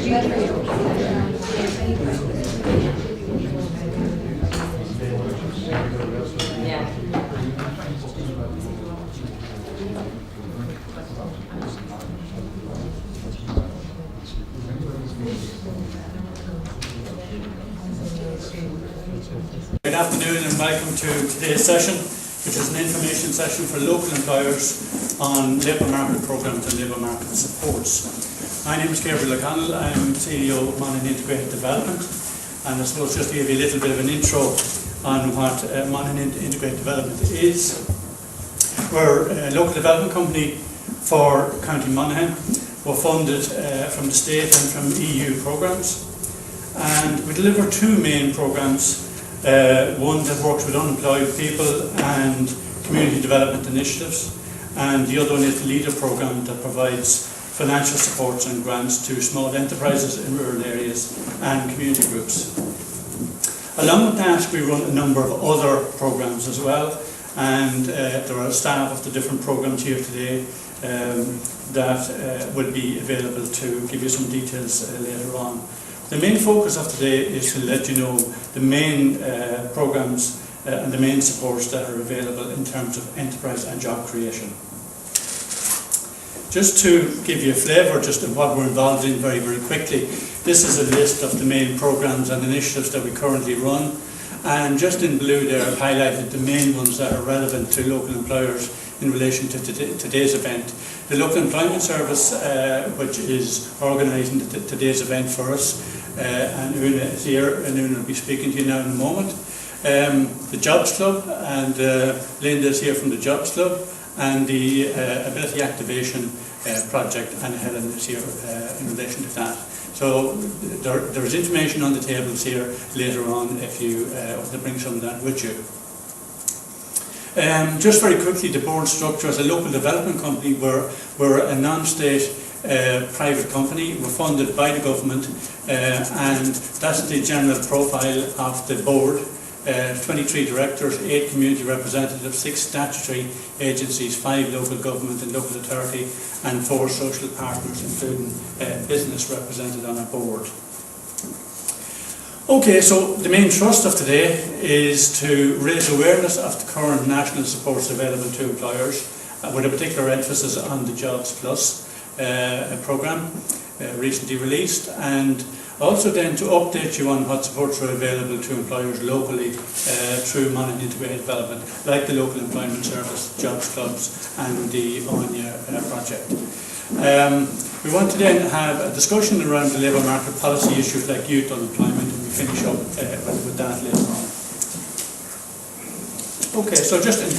Good afternoon and welcome to today's session, which is an information session for local employers on labour market programmes and labour market supports. My name is Gabriel. I'm CEO of Monaghan Integrated Development, and I suppose just to give you a little bit of an intro on what Monaghan Integrated Development is. We're a local development company for County Monaghan. We're funded from the state and from EU programmes, and we deliver two main programmes. One that works with unemployed people and community development initiatives, and the other one is the LEADER programme that provides financial supports and grants to small enterprises in rural areas and community groups. Along with that, we run a number of other programmes as well, and there are staff of the different programmes here today that will be available to give you some details later on. The main focus of today is to let you know the main programmes and the main supports that are available in terms of enterprise and job creation. Just to give you a flavour just of what we're involved in very, very quickly, this is a list of the main programmes and initiatives that we currently run, and just in blue there I've highlighted the main ones that are relevant to local employers in relation to today's event. The Local Employment Service, which is organising today's event for us, and Aine is here, and Aine will be speaking to you now in a moment. The Jobs Club, and Linda is here from the Jobs Club, and the Ability Activation Project, and Helen is here in relation to that. So there is information on the tables here later on if you want to bring some of that with you. Just very quickly, the board structure. As a local development company, we're a non-state private company. We're funded by the government, and that's the general profile of the board. 23 directors, 8 community representatives, 6 statutory agencies, 5 local government and local authority, and 4 social partners, including business represented on our board. Okay, so the main thrust of today is to raise awareness of the current national supports available to employers, with a particular emphasis on the Jobs Plus programme recently released, and also then to update you on what supports are available to employers locally through Monaghan Integrated Development, like the Local Employment Service, Jobs Clubs and the Aine project. We want to then have a discussion around the labour market policy issues like youth unemployment, and we finish up with that later on. Okay, so just in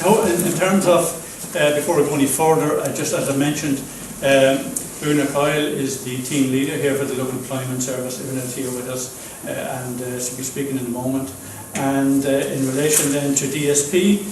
terms of, before we go any further, just as I mentioned, Coyle is the team leader here for the Local Employment Service. Aine is here with us, and she'll be speaking in a moment. And in relation then to DSP,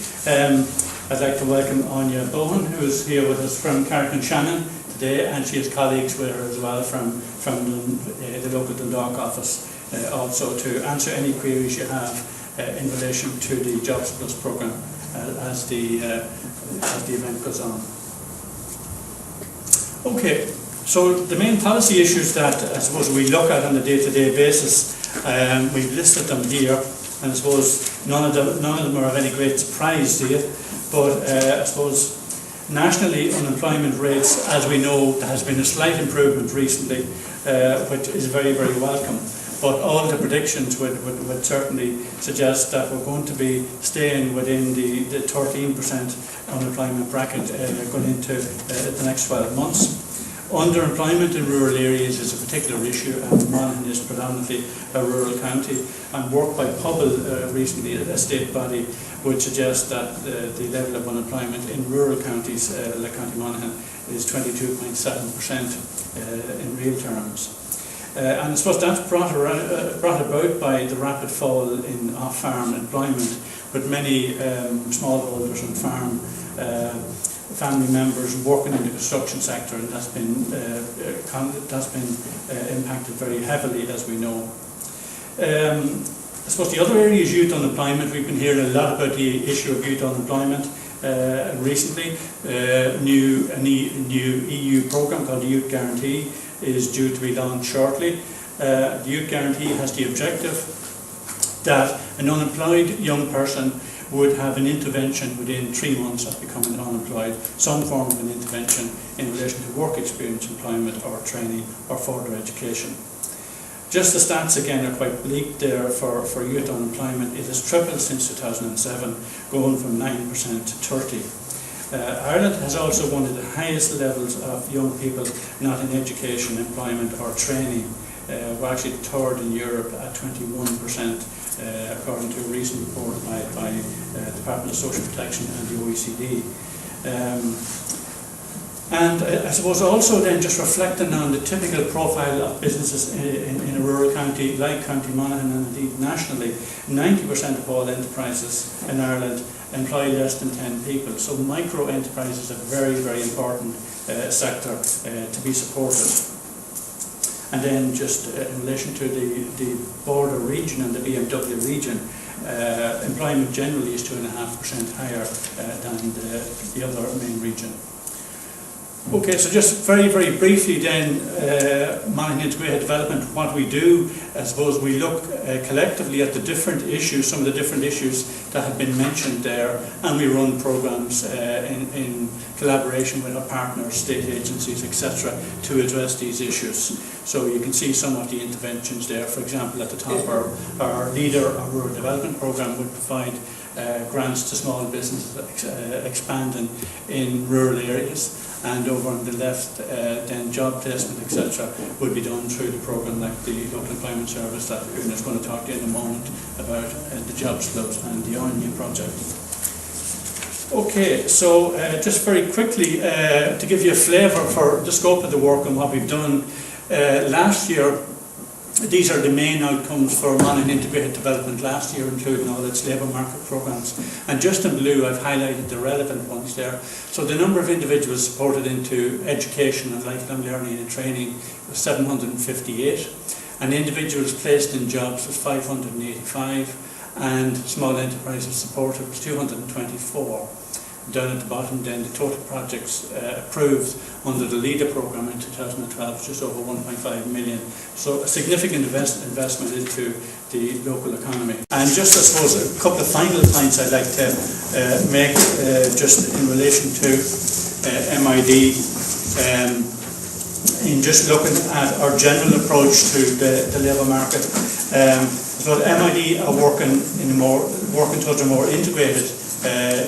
I'd like to welcome Bohan, who is here with us from Carrick-on-Shannon today, and she has colleagues with her as well from the local Dundalk office, also to answer any queries you have in relation to the Jobs Plus programme as the event goes on. Okay, so the main policy issues that I suppose we look at on a day-to-day basis, we've listed them here, and I suppose none of them are of any great surprise to you, but I suppose nationally unemployment rates, as we know, there has been a slight improvement recently, which is very, very welcome. But all the predictions would certainly suggest that we're going to be staying within the 13% unemployment bracket going into the next 12 months. Underemployment in rural areas is a particular issue, and Monaghan is predominantly a rural county, and work by Coyle recently, a state body, would suggest that the level of unemployment in rural counties like County Monaghan is 22.7% in real terms. And I suppose that's brought about by the rapid fall in off-farm employment, with many smallholders and farm family members working in the construction sector, and that's been impacted very heavily, as we know. I suppose the other area is youth unemployment. We've been hearing a lot about the issue of youth unemployment recently. A new EU programme called the Youth Guarantee is due to be launched shortly. The Youth Guarantee has the objective that an unemployed young person would have an intervention within 3 months of becoming unemployed, some form of an intervention in relation to work experience, employment or training or further education. Just the stats again are quite bleak there for youth unemployment. It has tripled since 2007, going from 9% to 30%. Ireland has also one of the highest levels of young people not in education, employment or training. We're actually third in Europe at 21%, according to a recent report by the Department of Social Protection and the OECD. And I suppose also then just reflecting on the typical profile of businesses in a rural county like County Monaghan and indeed nationally, 90% of all enterprises in Ireland employ less than 10 people. So micro enterprises are a very, very important sector to be supported. And then just in relation to the border region and the BMW region, employment generally is 2.5% higher than the other main region. Okay, so just very, very briefly then, Monaghan Integrated Development, what we do, I suppose we look collectively at the different issues, some of the different issues that have been mentioned there, and we run programs in collaboration with our partners, state agencies, etc., to address these issues. So you can see some of the interventions there. For example, at the top, our leader, our rural development program would provide grants to small businesses expanding in rural areas. And over on the left, then job placement, etc., would be done through the programme like the Local Employment Service that Aine is going to talk to you in a moment about the Jobs Clubs and the Aine project. Okay, so just very quickly to give you a flavour for the scope of the work and what we've done last year. These are the main outcomes for Monaghan Integrated Development last year, including all its labour market programmes. And just in blue, I've highlighted the relevant ones there. So the number of individuals supported into education and lifelong learning and training was 758. And individuals placed in jobs was 585. And small enterprises supported was 224. Down at the bottom then, the total projects approved under the LEADER programme in 2012, just over 1.5 million. So a significant investment into the local economy. And just I suppose a couple of final points I'd like to make just in relation to MID. In just looking at our general approach to the labour market, so MID are working towards a more integrated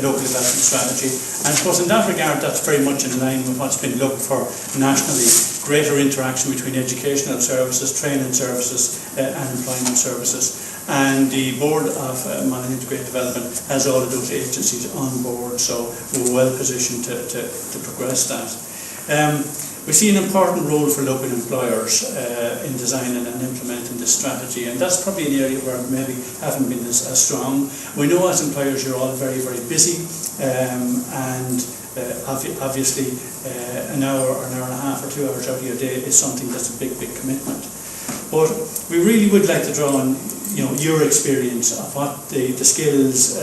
local development strategy, and I suppose in that regard that's very much in line with what's been looked for nationally: greater interaction between educational services, training services and employment services. And the board of Monaghan Integrated Development has all of those agencies on board, so we're well positioned to progress that. We see an important role for local employers in designing and implementing this strategy, and that's probably an area where maybe haven't been as strong. We know as employers you're all very, very busy, and obviously an hour or an hour and a half or 2 hours out of your day is something that's a big, big commitment. But we really would like to draw on your experience of what the skills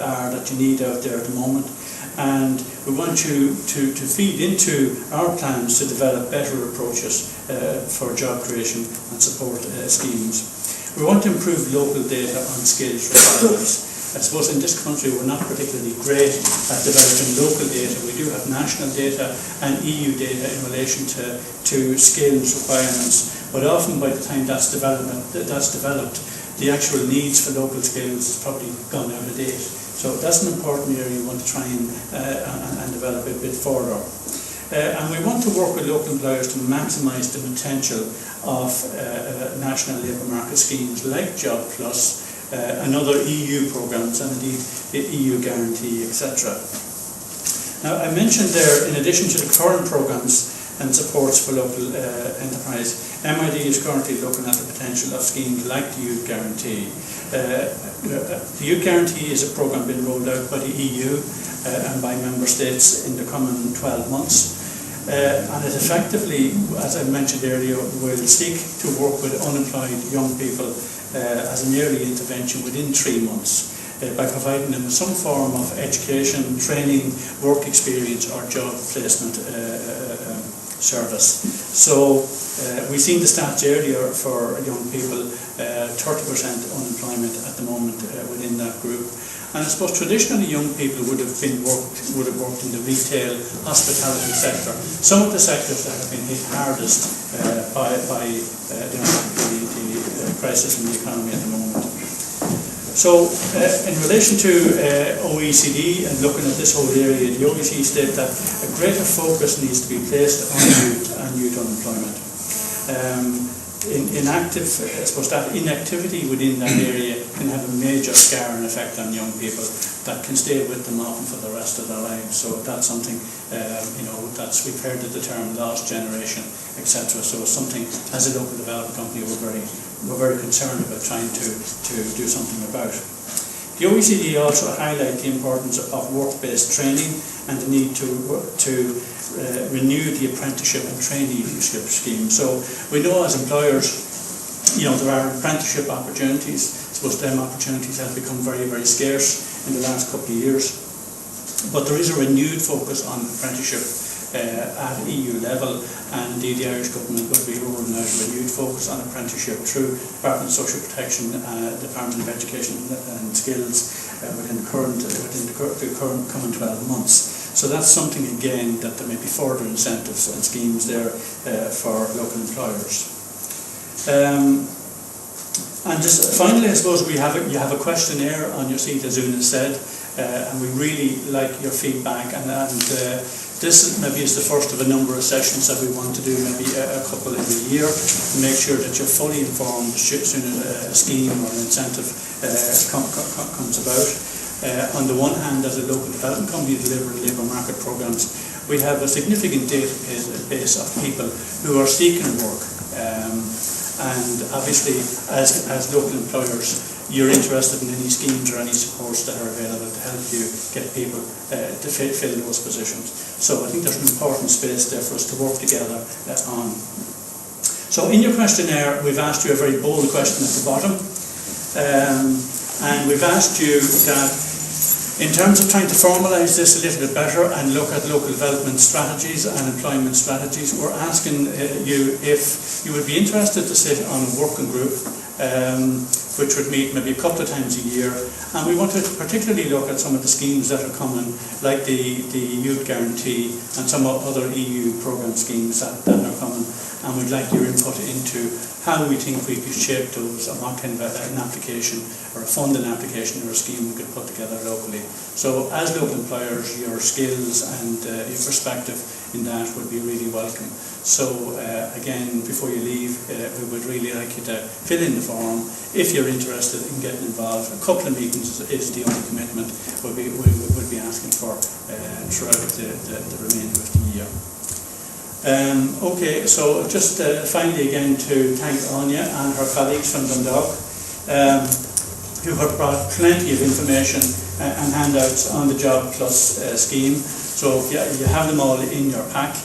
are that you need out there at the moment. And we want you to feed into our plans to develop better approaches for job creation and support schemes. We want to improve local data on skills requirements. I suppose in this country we're not particularly great at developing local data. We do have national data and EU data in relation to skills requirements, but often by the time that's developed, the actual needs for local skills has probably gone out of date. So that's an important area we want to try and develop a bit further. And we want to work with local employers to maximise the potential of national labour market schemes like Job Plus and other EU programmes and indeed the EU Guarantee, etc. Now I mentioned there, in addition to the current programmes and supports for local enterprise, MID is currently looking at the potential of schemes like the Youth Guarantee. The Youth Guarantee is a programme being rolled out by the EU and by member states in the coming 12 months. And it effectively, as I mentioned earlier, will seek to work with unemployed young people as an early intervention within 3 months by providing them with some form of education, training, work experience or job placement service. So we've seen the stats earlier for young people, 30% unemployment at the moment within that group. And I suppose traditionally young people would have worked in the retail, hospitality sector. Some of the sectors that have been hit hardest by the crisis in the economy at the moment. So in relation to OECD and looking at this whole area, the OECD state that a greater focus needs to be placed on youth unemployment. I suppose that inactivity within that area can have a major scarring effect on young people that can stay with them often for the rest of their lives. So that's something, we've heard of the term lost generation, etc. So it's something, as a local development company, we're very concerned about trying to do something about. The OECD also highlight the importance of work-based training and the need to renew the apprenticeship and traineeship scheme. So we know as employers, there are apprenticeship opportunities. I suppose them opportunities have become very, very scarce in the last couple of years. But there is a renewed focus on apprenticeship at EU level, and indeed the Irish government will be rolling out a renewed focus on apprenticeship through Department of Social Protection, Department of Education and Skills within the current coming 12 months. So that's something again that there may be further incentives and schemes there for local employers. And just finally, I suppose you have a questionnaire on your seat, as Una said, and we really like your feedback. And this maybe is the first of a number of sessions that we want to do, maybe a couple every year, to make sure that you're fully informed as soon as a scheme or an incentive comes about. On the one hand, as a local development company delivering labour market programmes, we have a significant database of people who are seeking work. And obviously, as local employers, you're interested in any schemes or any supports that are available to help you get people to fill those positions. So I think there's an important space there for us to work together on. So in your questionnaire, we've asked you a very bold question at the bottom. And we've asked you that in terms of trying to formalise this a little bit better and look at local development strategies and employment strategies, we're asking you if you would be interested to sit on a working group which would meet maybe a couple of times a year, and we want to particularly look at some of the schemes that are coming, like the Youth Guarantee and some other EU programme schemes that are coming, and we'd like your input into how we think we could shape those and what kind of an application or a funding application or a scheme we could put together locally. So as local employers, your skills and your perspective in that would be really welcome. So again, before you leave, we would really like you to fill in the form. If you're interested in getting involved, a couple of meetings is the only commitment we'll be asking for throughout the remainder of the year. Okay, so just finally again to thank Aine and her colleagues from Dundalk who have brought plenty of information and handouts on the Job Plus scheme. So you have them all in your pack.